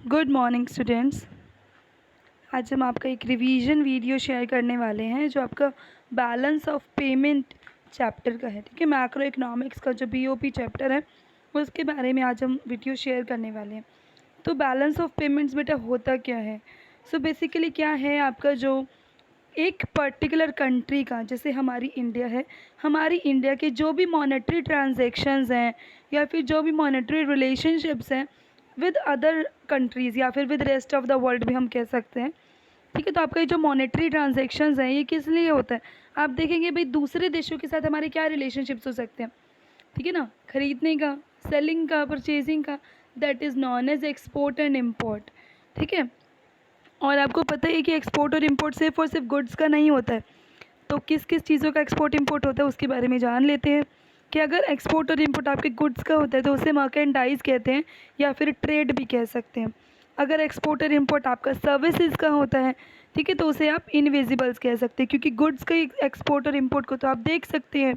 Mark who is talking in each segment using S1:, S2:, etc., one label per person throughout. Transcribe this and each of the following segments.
S1: Good morning students. आज हम आपका एक रिवीजन वीडियो शेयर करने वाले हैं जो आपका बैलेंस ऑफ पेमेंट चैप्टर का है। ठीक है, मैक्रो इकोनॉमिक्स का जो बीओपी चैप्टर है उसके बारे में आज हम वीडियो शेयर करने वाले हैं। तो बैलेंस ऑफ पेमेंट्स बेटा होता क्या है? सो बेसिकली क्या है आपका जो एक पर्टिकुलर कंट्री का, जैसे हमारी इंडिया है, हमारी इंडिया के जो भी मॉनेटरी ट्रांजैक्शंस हैं या फिर जो भी मॉनेटरी रिलेशनशिप्स हैं विद अदर कंट्रीज़ या फिर with rest of the world भी हम कह सकते हैं। ठीक है, तो आपका ये जो मॉनेटरी ट्रांजैक्शंस हैं ये किस लिए होता है? आप देखेंगे भाई दूसरे देशों के साथ हमारे क्या रिलेशनशिप्स हो सकते हैं। ठीक है ना, खरीदने का, सेलिंग का, परचेजिंग का, that is known as export and import. ठीक है, और आपको पता है कि एक्सपोर्ट और सिर्फ गुड्स का नहीं होता है। तो किस किस चीज़ों का एक्सपोर्ट इंपोर्ट होता है उसके बारे में जान लेते हैं कि अगर एक्सपोर्ट और इंपोर्ट आपके गुड्स का होता है तो उसे मर्केंडाइज कहते हैं या फिर ट्रेड भी कह सकते हैं। अगर एक्सपोर्ट और इंपोर्ट आपका सर्विसेज का होता है, ठीक है, तो उसे आप इनविजिबल्स कह सकते हैं, क्योंकि गुड्स का एक्सपोर्ट और इंपोर्ट को तो आप देख सकते हैं,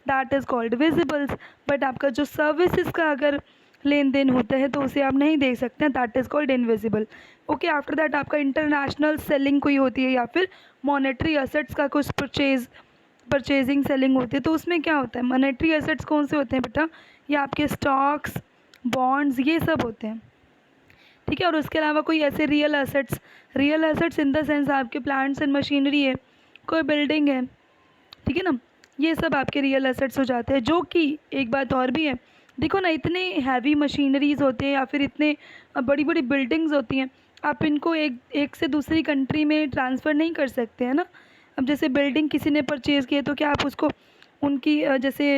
S1: दैट इज़ कॉल्ड विजिबल्स। बट आपका जो सर्विसेज का अगर लेन देन होता है तो उसे आप नहीं देख सकते हैं, that is called invisible. Okay, after that आपका इंटरनेशनल सेलिंग कोई होती है या फिर मॉनेटरी असेट्स का कुछ परचेजिंग सेलिंग होती है, तो उसमें क्या होता है? मॉनेटरी एसेट्स कौन से होते हैं बेटा? ये आपके स्टॉक्स, बॉन्ड्स, ये सब होते हैं। ठीक है, और उसके अलावा कोई ऐसे real assets in the sense आपके प्लांट्स एंड मशीनरी है, कोई बिल्डिंग है, ठीक है ना, ये सब आपके रियल एसेट्स हो जाते हैं। जो कि एक बात और भी है, देखो ना, इतने हैवी मशीनरीज होते हैं या फिर इतने बड़ी बड़ी बिल्डिंग्स होती हैं, आप इनको एक एक से दूसरी कंट्री में ट्रांसफ़र नहीं कर सकते हैं ना। अब जैसे बिल्डिंग किसी ने परचेज़ की है तो क्या आप उसको उनकी जैसे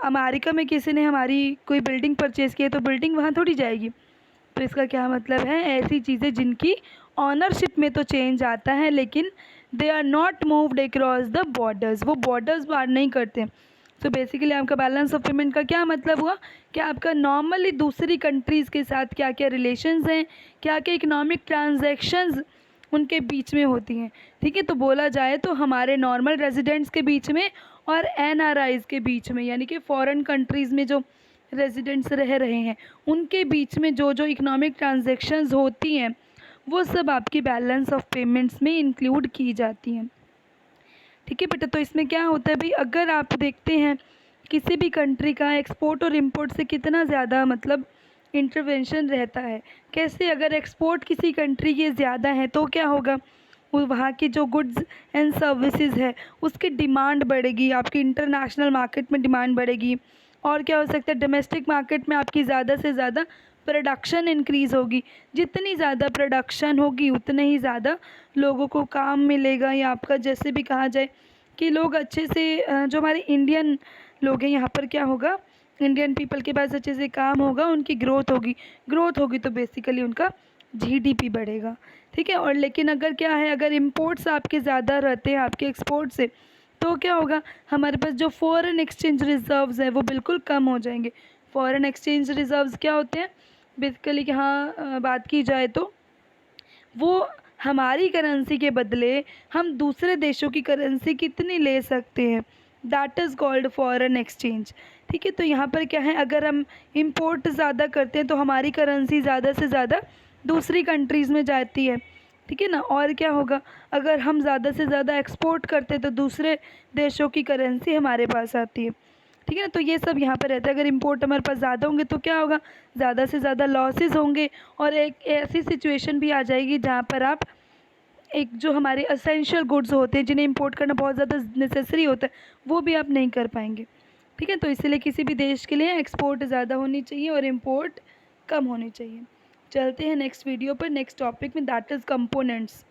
S1: अमेरिका में किसी ने हमारी कोई बिल्डिंग परचेज़ की है तो बिल्डिंग वहाँ थोड़ी जाएगी। तो इसका क्या मतलब है? ऐसी चीज़ें जिनकी ऑनरशिप में तो चेंज आता है लेकिन they are not moved across the borders, वो बॉर्डर्स पार नहीं करते। सो बेसिकली आपका बैलेंस ऑफ पेमेंट का क्या मतलब हुआ कि आपका नॉर्मली दूसरी कंट्रीज़ के साथ क्या क्या रिलेशंस हैं, क्या क्या इकोनॉमिक ट्रांजैक्शंस उनके बीच में होती हैं। ठीक है, तो बोला जाए तो हमारे नॉर्मल रेजिडेंट्स के बीच में और एनआरआईज़ के बीच में, यानी कि फॉरेन कंट्रीज़ में जो रेजिडेंट्स रह रहे हैं उनके बीच में जो जो इकोनॉमिक ट्रांजैक्शंस होती हैं वो सब आपकी बैलेंस ऑफ पेमेंट्स में इंक्लूड की जाती हैं। ठीक है बेटा, तो इसमें क्या होता है भाई, अगर आप देखते हैं किसी भी कंट्री का एक्सपोर्ट और इंपोर्ट से कितना ज़्यादा मतलब इंटरवेंशन रहता है। कैसे? अगर एक्सपोर्ट किसी कंट्री के ज़्यादा है तो क्या होगा, वो वहाँ की जो गुड्स एंड सर्विसेज है उसकी डिमांड बढ़ेगी, आपकी इंटरनेशनल मार्केट में डिमांड बढ़ेगी। और क्या हो सकता है, डोमेस्टिक मार्केट में आपकी ज़्यादा से ज़्यादा प्रोडक्शन इंक्रीज़ होगी। जितनी ज़्यादा प्रोडक्शन होगी उतने ही ज़्यादा लोगों को काम मिलेगा, या आपका जैसे भी कहा जाए कि लोग अच्छे से जो हमारे इंडियन लोग हैं यहाँ पर क्या होगा, इंडियन पीपल के पास अच्छे से काम होगा, उनकी ग्रोथ होगी तो बेसिकली उनका जीडीपी बढ़ेगा। ठीक है, और लेकिन अगर क्या है, अगर इम्पोर्ट्स आपके ज़्यादा रहते हैं आपके एक्सपोर्ट से तो क्या होगा, हमारे पास जो फॉरेन एक्सचेंज रिजर्व्स हैं वो बिल्कुल कम हो जाएंगे। फॉरेन एक्सचेंज रिजर्व्स क्या होते हैं बेसिकली कि हाँ बात की जाए तो वो हमारी करेंसी के बदले हम दूसरे देशों की करेंसी कितनी ले सकते हैं, that is called foreign exchange. ठीक है, तो यहाँ पर क्या है, अगर हम इंपोर्ट ज़्यादा करते हैं तो हमारी करेंसी ज़्यादा से ज़्यादा दूसरी कंट्रीज़ में जाती है। ठीक है ना, और क्या होगा, अगर हम ज़्यादा से ज़्यादा एक्सपोर्ट करते हैं तो दूसरे देशों की करेंसी हमारे पास आती है। ठीक है ना, तो ये सब यहाँ पर रहता है। अगर इंपोर्ट हमारे पास ज़्यादा होंगे तो क्या होगा, ज़्यादा से ज़्यादा लॉसेस होंगे, और एक ऐसी सिचुएशन भी आ जाएगी जहाँ पर आप एक जो हमारे असेंशियल गुड्स होते हैं जिन्हें इंपोर्ट करना बहुत ज़्यादा नेसेसरी होता है वो भी आप नहीं कर पाएंगे। ठीक है, तो इसलिए किसी भी देश के लिए एक्सपोर्ट ज़्यादा होनी चाहिए और इम्पोर्ट कम होनी चाहिए। चलते हैं नेक्स्ट वीडियो पर नेक्स्ट टॉपिक में, दैट इज़ कंपोनेंट्स।